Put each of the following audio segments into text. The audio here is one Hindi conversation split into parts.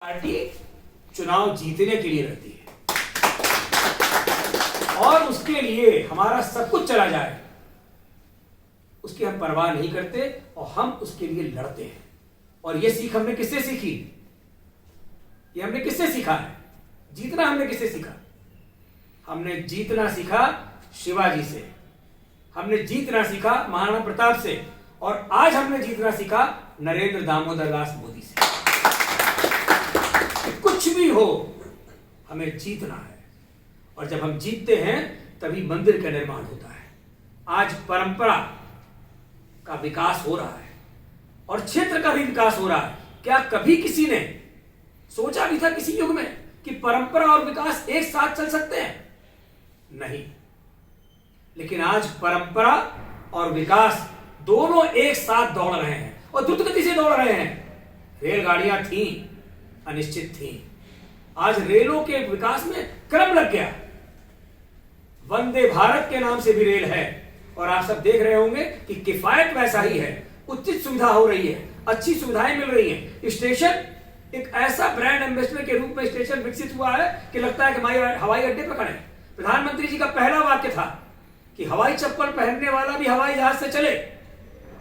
पार्टी चुनाव जीतने के लिए रहती है और उसके लिए हमारा सब कुछ चला जाए उसकी हम परवाह नहीं करते और हम उसके लिए लड़ते हैं। और यह सीख हमने किससे सीखी? ये हमने किससे सीखा है? जीतना हमने किससे सीखा? हमने जीतना सीखा शिवाजी से, हमने जीतना सीखा महाराणा प्रताप से और आज हमने जीतना सीखा नरेंद्र दामोदर दास मोदी से। कुछ भी हो हमें जीतना है और जब हम जीतते हैं तभी मंदिर का निर्माण होता है। आज परंपरा का विकास हो रहा है और क्षेत्र का भी विकास हो रहा है। क्या कभी किसी ने सोचा भी था किसी युग में कि परंपरा और विकास एक साथ चल सकते हैं? नहीं। लेकिन आज परंपरा और विकास दोनों एक साथ दौड़ रहे हैं और द्रुत गति से दौड़ रहे हैं। रेलगाड़ियां थी अनिश्चित थी, आज रेलों के विकास में क्रम लग गया। वंदे भारत के नाम से भी रेल है और आप सब देख रहे होंगे कि किफायत वैसा ही है, उचित सुविधा हो रही है, अच्छी सुविधाएं मिल रही हैं। स्टेशन एक ऐसा ब्रांड एम्बेसडर के रूप में स्टेशन विकसित हुआ है कि लगता है कि हवाई अड्डे पर खड़े। प्रधानमंत्री जी का पहला वाक्य था कि हवाई चप्पल पहनने वाला भी हवाई जहाज से चले।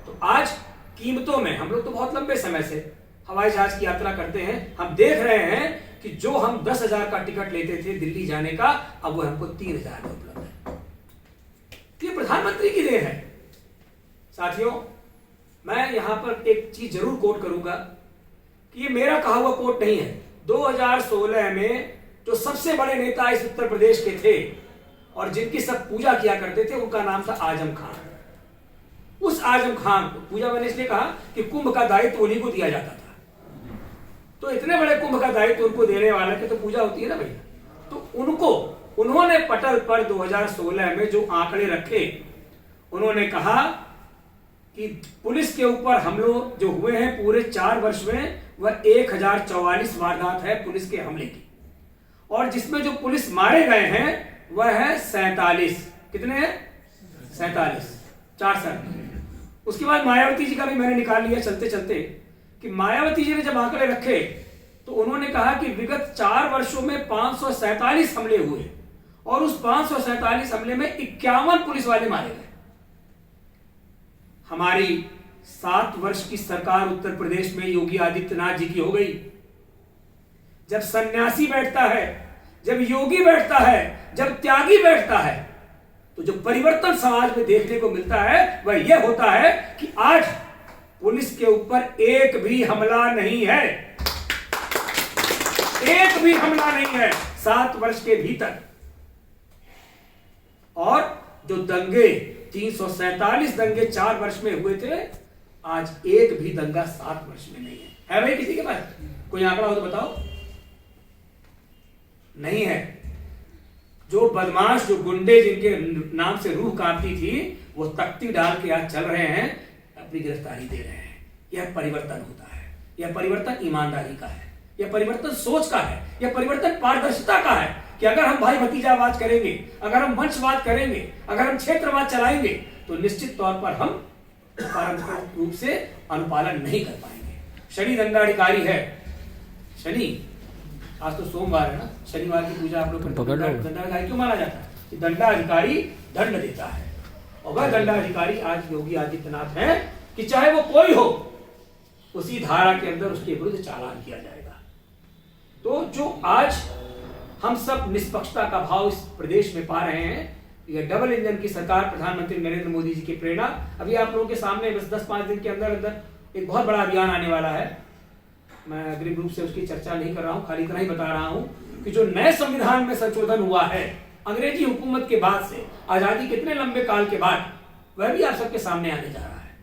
तो आज कीमतों में हम लोग तो बहुत लंबे समय से हवाई जहाज की यात्रा करते हैं, हम देख रहे हैं कि जो हम 10,000 का टिकट लेते थे दिल्ली जाने का, अब वो हमको 3,000 में उपलब्ध है। ये प्रधानमंत्री की देन है। साथियों, मैं यहां पर एक चीज जरूर कोट करूंगा कि ये मेरा कहा हुआ कोट नहीं है। 2016 में जो सबसे बड़े नेता इस उत्तर प्रदेश के थे और जिनकी सब पूजा किया करते थे, उनका नाम था आजम खान। उस आजम खान को पूजा मैंने इसलिए कहा कि कुंभ का दायित्व उन्हीं को दिया जाता था। तो इतने बड़े कुंभ का दायित्व उनको देने वाले की तो पूजा होती है ना भैया। तो उन्होंने पटल पर 2016 में जो आंकड़े रखे, उन्होंने कहा कि पुलिस के ऊपर हमले जो हुए हैं पूरे 4 वर्ष में, वह 1044 वारदात है पुलिस के हमले की, और जिसमें जो पुलिस मारे गए हैं वह है 47। कितने हैं? 47, 4। उसके बाद मायावती जी का भी मैंने निकाल लिया चलते चलते कि मायावती जी ने जब आंकड़े रखे तो उन्होंने कहा कि विगत 4 वर्षों में 547 हमले हुए और उस 547 हमले में 51 पुलिस वाले मारे गए। हमारी 7 वर्ष की सरकार उत्तर प्रदेश में योगी आदित्यनाथ जी की हो गई। जब सन्यासी बैठता है, जब योगी बैठता है, जब त्यागी बैठता है, तो जो परिवर्तन समाज में देखने को मिलता है वह यह होता है कि आज पुलिस के ऊपर एक भी हमला नहीं है, एक भी हमला नहीं है 7 वर्ष के भीतर। और जो दंगे 347 दंगे 4 वर्ष में हुए थे, आज एक भी दंगा 7 वर्ष में नहीं है भाई? किसी के पास कोई आंकड़ा हो तो बताओ। नहीं है। जो बदमाश, जो गुंडे जिनके नाम से रूह कांपती थी, वो तख्ती डाल के आज चल रहे हैं, अपनी गिरफ्तारी दे रहे हैं। यह परिवर्तन होता है, यह परिवर्तन ईमानदारी का है, यह परिवर्तन सोच का है, यह परिवर्तन पारदर्शिता का है कि अगर हम भाई भतीजावाद करेंगे, अगर हम वंशवाद करेंगे, अगर हम क्षेत्रवाद चलाएंगे तो निश्चित तौर पर हम पारंपरिक रूप से अनुपालन नहीं कर पाएंगे। शनि दंडाधिकारी है। शनि, आज तो सोमवार है ना, शनिवार की पूजा आप लोग दंडाधिकारी क्यों माना जाता है? कि दंडाधिकारी दंड देता है और वह दंडाधिकारी आज योगी आदित्यनाथ है कि चाहे वो कोई हो, उसी धारा के अंदर उसके विरुद्ध चालान किया जाएगा। तो जो आज हम सब निष्पक्षता का भाव इस प्रदेश में पा रहे हैं, यह डबल इंजन की सरकार प्रधानमंत्री नरेंद्र मोदी जी की प्रेरणा। अभी आप लोगों के सामने बस 10-5 दिन के अंदर अंदर एक बहुत बड़ा अभियान आने वाला है। मैं अग्रिम रूप से उसकी चर्चा नहीं कर रहा हूं, खाली इतना ही बता रहा हूं कि जो नए संविधान में संशोधन हुआ है अंग्रेजी हुकूमत के बाद से, आजादी कितने लंबे काल के बाद, वह भी आप सबके सामने आने जा रहा है।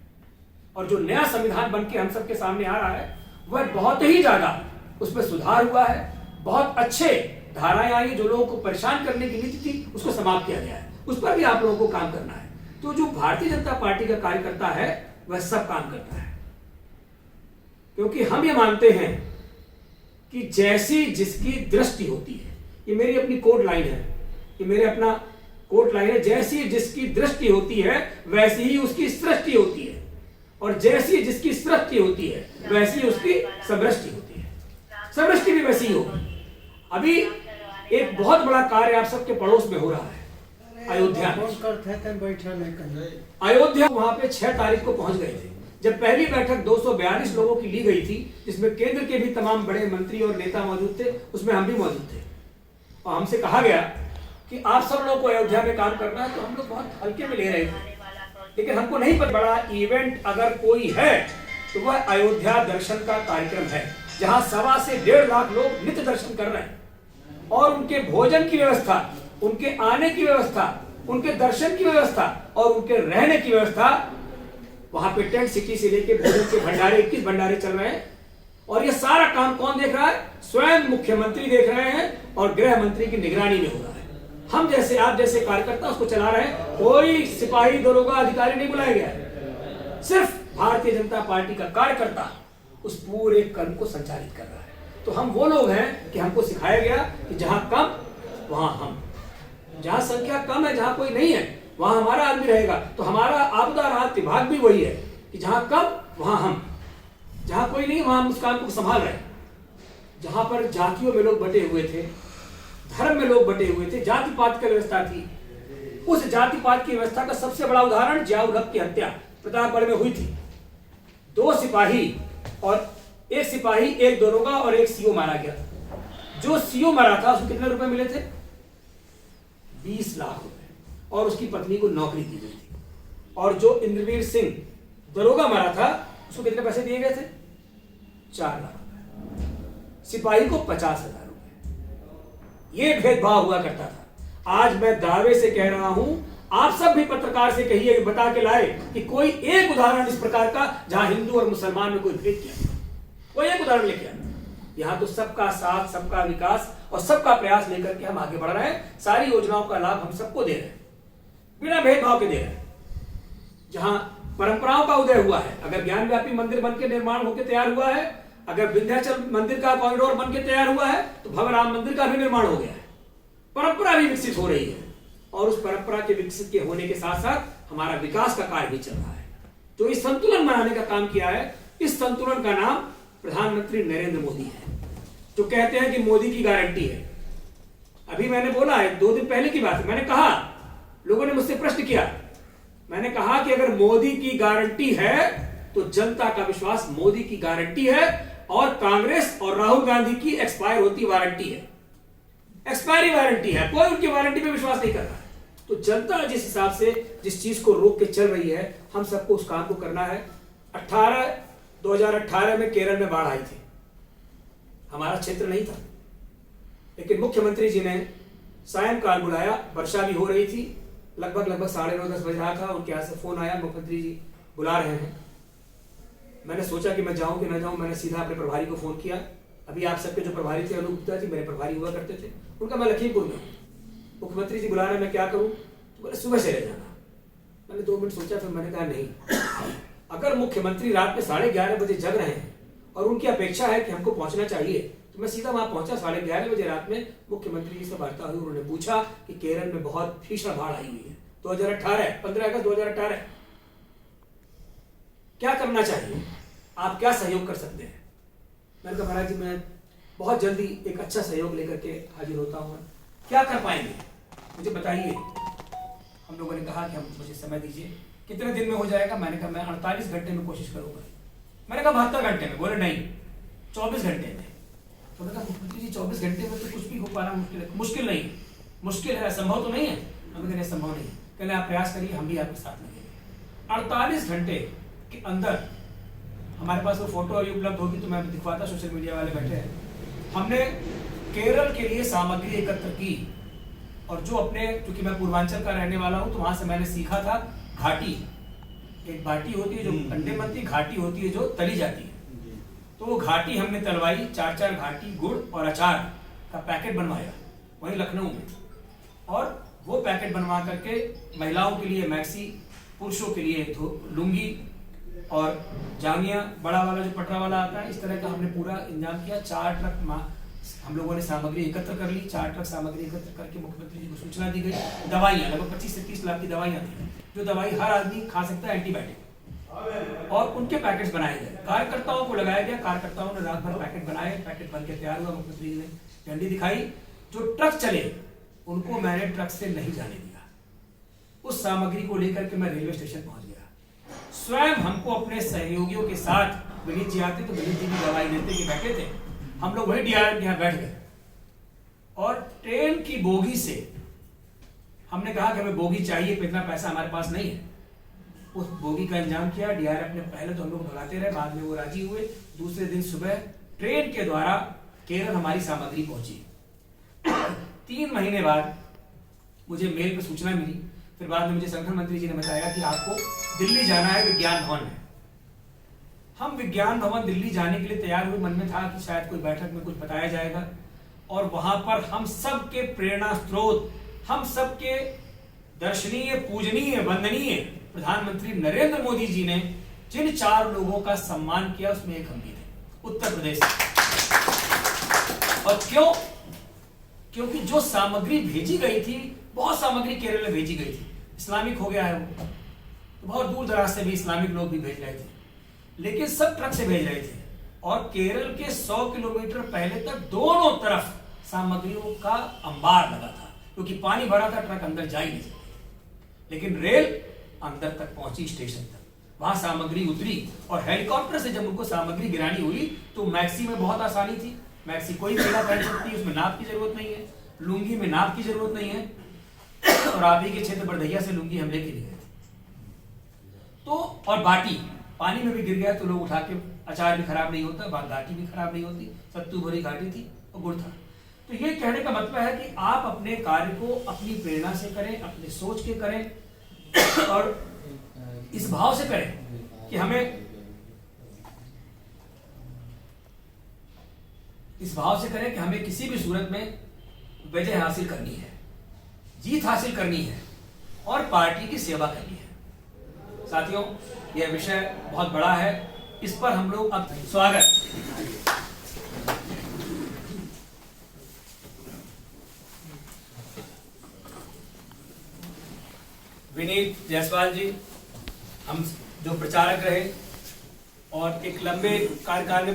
और जो नया संविधान बनके हम सबके सामने आ रहा है वह बहुत ही ज्यादा उसमें सुधार हुआ है। बहुत अच्छे धाराएं आई, जो लोगों को परेशान करने की नीति थी उसको समाप्त किया गया है। उस पर भी आप लोगों को काम करना है। तो जो भारतीय जनता पार्टी का कार्यकर्ता है वह सब काम करता है, क्योंकि हम ये मानते हैं कि जैसी जिसकी दृष्टि होती है, ये मेरी अपनी कोड लाइन है, ये मेरे अपना कोड लाइन है, जैसी जिसकी दृष्टि होती है वैसी ही उसकी सृष्टि होती है, और जैसी जिसकी सृष्टि होती है वैसी उसकी समृष्टि होती है। समष्टि भी वैसी ही होगी। अभी एक बहुत बड़ा कार्य आप सबके पड़ोस में हो रहा है, अयोध्या। अयोध्या वहां पे 6 तारीख को पहुंच गए थे, जब पहली बैठक 242 लोगों की ली गई थी, जिसमें केंद्र के भी तमाम बड़े मंत्री और नेता मौजूद थे, उसमें हम भी मौजूद थे। और हमसे कहा गया कि आप सब लोगों को अयोध्या में काम करना है, तो हम लोग बहुत हल्के में ले रहे थे। लेकिन हमको नहीं पता बड़ा इवेंट अगर कोई है तो वह अयोध्या दर्शन का कार्यक्रम है, जहां 1.25 से 1.5 लाख लोग नित्य दर्शन कर रहे हैं और उनके भोजन की व्यवस्था, उनके आने की व्यवस्था, उनके दर्शन की व्यवस्था और उनके रहने की व्यवस्था, वहां पे टेंट सिटी से लेके भोजन के भंडारे 21 भंडारे चल रहे हैं। और ये सारा काम कौन देख रहा है? स्वयं मुख्यमंत्री देख रहे हैं और गृह मंत्री की निगरानी में हो रहा है। हम जैसे आप जैसे कार्यकर्ता उसको चला रहे हैं, कोई सिपाही दरोगा अधिकारी नहीं बुलाया गया है, सिर्फ भारतीय जनता पार्टी का कार्यकर्ता उस पूरे कर्म को संचालित कर रहा है। तो हम वो लोग हैं कि हमको सिखाया गया कि जहां कम वहां हम, जहां संख्या कम है, जहां कोई नहीं है वहां हमारा आदमी रहेगा। तो हमारा आपदा राहत विभाग भी वही है कि जहां कम वहां हम, जहां कोई नहीं वहां हम उस काम को संभाल रहे हैं। जहां पर जातियों में लोग बटे हुए थे, धर्म में लोग बटे हुए थे, जाति पात की व्यवस्था थी, उस जाति पात की व्यवस्था का सबसे बड़ा उदाहरण जियाउल हक की हत्या प्रतापगढ़ में हुई थी। 2 सिपाही और 1 सिपाही, 1 दरोगा और 1 सीओ मारा गया। जो सीओ मारा था उसको कितने रुपए मिले थे? 20 लाख रुपए, और उसकी पत्नी को नौकरी दी गई थी। और जो इंद्रवीर सिंह दरोगा मारा था उसको कितने पैसे दिए गए थे? 4 लाख रुपए। सिपाही को 50,000 रुपए। यह भेदभाव हुआ करता था। आज मैं दावे से कह रहा हूं, आप सब भी पत्रकार से कहिए, बता के लाए कि कोई एक उदाहरण इस प्रकार का जहां हिंदू और मुसलमान में कोई भेद किया, कोई एक उदाहरण लेके आए। यहां तो सबका साथ, सबका विकास और सबका प्रयास लेकर के हम आगे बढ़ रहे हैं। सारी योजनाओं का लाभ हम सबको दे रहे हैं, बिना भेदभाव के दे रहे हैं। जहां परंपराओं का उदय हुआ है, अगर ज्ञान व्यापी मंदिर बन के निर्माण होकर तैयार हुआ है, अगर विंध्याचल मंदिर का कॉरिडोर बन के तैयार हुआ है, तो भव्य राम मंदिर का भी निर्माण हो गया है। परंपरा भी विकसित हो रही है और उस परंपरा के विकसित के होने के साथ साथ हमारा विकास का कार्य भी चल रहा है। जो इस संतुलन बनाने का काम किया है, इस संतुलन का नाम प्रधानमंत्री नरेंद्र मोदी है, जो कहते हैं कि मोदी की गारंटी है। अभी मैंने बोला है, 2 दिन पहले की बात है, मैंने कहा, लोगों ने मुझसे प्रश्न किया, मैंने कहा कि अगर मोदी की गारंटी है तो जनता का विश्वास मोदी की गारंटी है और कांग्रेस और राहुल गांधी की एक्सपायर होती वारंटी है, एक्सपायरी वारंटी है। कोई उनकी वारंटी पे विश्वास नहीं कर रहा है। तो जनता जिस हिसाब से जिस चीज को रोक के चल रही है, हम सबको उस काम को करना है। 2018 में केरल में बाढ़ आई थी, हमारा क्षेत्र नहीं था, लेकिन मुख्यमंत्री जी ने सायंकाल बुलाया, वर्षा भी हो रही थी, लगभग 9:30 बज रहा था। उनके यहाँ से फोन आया, मुख्यमंत्री जी बुला रहे हैं। मैंने सोचा कि मैं जाऊं कि ना जाऊं, मैंने सीधा अपने प्रभारी को फोन किया। अभी आप सबके जो प्रभारी थे, अनूप गुप्ता जी मेरे प्रभारी हुआ करते थे, उनका मैं लखीमपुर में हूं। मुख्यमंत्री जी बुला रहे हैं, मैं क्या करूं? तो बोले सुबह चले जाना। मैंने 2 मिनट सोचा, फिर मैंने कहा नहीं, अगर मुख्यमंत्री रात में 11:30 बजे जग रहे हैं और उनकी अपेक्षा है कि हमको पहुंचना चाहिए, तो मैं सीधा वहां पहुंचा। 11:30 बजे रात में मुख्यमंत्री जी से वार्ता हुई। उन्होंने पूछा कि केरल में बहुत भीषण बाढ़ आई हुई है, 2018 15 अगस्त 2018, क्या करना चाहिए, आप क्या सहयोग कर सकते हैं? मैंने कहा महाराज जी, मैं बहुत जल्दी एक अच्छा सहयोग लेकर के हाजिर होता हूँ, क्या कर पाएंगे मुझे बताइए। हम लोगों ने कहा कि हम मुझे समय दीजिए, कितने दिन में हो जाएगा? मैंने कहा मैं 48 घंटे में कोशिश करूंगा। मैंने कहा 72 घंटे में। बोले नहीं, 24 घंटे में। तो मैंने कहा मुख्यमंत्री जी 24 घंटे में तो कुछ भी हो पाना मुश्किल है। मुश्किल नहीं, मुश्किल है, संभव तो नहीं है। हमें कहने संभव नहीं, कहने आप प्रयास करिए, हम भी आपके साथ लगेंगे। 48 घंटे के अंदर हमारे पास वो फोटो अभी उपलब्ध होगी तो मैं दिखवाता, सोशल मीडिया वाले बैठे हैं। हमने केरल के लिए सामग्री एकत्र की और जो अपने, क्योंकि मैं पूर्वांचल का रहने वाला हूं, तो वहां से मैंने सीखा था घाटी, एक बाटी होती है जो अंडे बनती है, घाटी होती है जो तली जाती है। तो वो घाटी हमने तलवाई, 4 घाटी गुड़ और अचार का पैकेट बनवाया वहीं लखनऊ में, और वो पैकेट बनवा करके महिलाओं के लिए मैक्सी, पुरुषों के लिए लुंगी और जांगिया, बड़ा वाला जो पटरा वाला आता है, इस तरह का हमने पूरा इंतजाम किया। 4 ट्रक हम लोगों ने सामग्री एकत्र कर ली। 4 ट्रक सामग्री एकत्र करके मुख्यमंत्री जी को सूचना दी गई। दवाइयाँ लगभग 25 से 30 लाख की दवाइयाँ थी, जो दवाई हर आदमी खा सकता है, एंटीबायोटिक। और उनके पैकेट्स बनाए गए, कार्यकर्ताओं को लगाया गया, कार्यकर्ताओं ने रात भर पैकेट बनाए, पैकेट बन के तैयार हुआ, मुख्यमंत्री जी ने झंडी दिखाई, जो ट्रक चले उनको मैंने ट्रक से नहीं जाने दिया। उस सामग्री को लेकर के मैं रेलवे स्टेशन पहुंच गया, स्वयं हमको अपने सहयोगियों के साथ, विनीत जी आते तो विनीत जी की दवाई देते कि बैठे थे, हम लोग वही डीआरएम के यहाँ बैठ गए और ट्रेन की बोगी से हमने कहा कि हमें बोगी चाहिए, इतना पैसा हमारे पास नहीं है। उस बोगी का इंतजाम किया डीआरएफ ने, पहले तो हम लोग भगाते रहे, बाद में वो राजी हुए। दूसरे दिन सुबह ट्रेन के द्वारा केरल हमारी सामग्री पहुंची। 3 महीने बाद मुझे मेल पे सूचना मिली, फिर बाद में मुझे संगठन मंत्री जी ने बताया कि आपको दिल्ली जाना है विज्ञान भवन में। हम विज्ञान भवन दिल्ली जाने के लिए तैयार हुए, मन में था कि शायद कोई बैठक में कुछ बताया जाएगा, और वहां पर हम सबके प्रेरणा स्रोत, हम सबके दर्शनीय, पूजनीय, वंदनीय प्रधानमंत्री नरेंद्र मोदी जी ने जिन 4 लोगों का सम्मान किया उसमें एक हम भी थे, उत्तर प्रदेश से। और क्यों? क्योंकि जो सामग्री भेजी गई थी, बहुत सामग्री केरल में भेजी गई थी, इस्लामिक हो गया है वो, तो बहुत दूर दराज से भी इस्लामिक लोग भी भेज रहे थे, लेकिन सब ट्रक से भेज रहे थे। और केरल के 100 किलोमीटर पहले तक दोनों तरफ सामग्रियों का अंबार लगा था, क्योंकि पानी भरा था, ट्रक अंदर जा ही नहीं सकते। लेकिन रेल अंदर तक पहुंची, स्टेशन तक, वहां सामग्री उतरी, और हेलीकॉप्टर से जब उनको सामग्री गिरानी हुई तो मैक्सी में बहुत आसानी थी। मैक्सी कोई महिला पहन सकती है, उसमें नाप की जरूरत नहीं है, लुंगी में नाप की जरूरत नहीं है। और आप ही के क्षेत्र बरधैया से लुंगी हम लेके गए थे। तो और बाटी पानी में भी गिर गया तो लोग उठा के, अचार भी खराब नहीं होता, घाटी भी खराब नहीं होती, सत्तू भरी घाटी थी और गुड़ था। तो ये कहने का मतलब है कि आप अपने कार्य को अपनी प्रेरणा से करें, अपने सोच के करें, और इस भाव से करें कि हमें, इस भाव से करें कि हमें किसी भी सूरत में विजय हासिल करनी है, जीत हासिल करनी है और पार्टी की सेवा करनी है। साथियों, यह विषय बहुत बड़ा है, इस पर हम लोग अब स्वागत विनीत जायसवाल जी, हम जो प्रचारक रहे और एक लंबे कार्यकाल में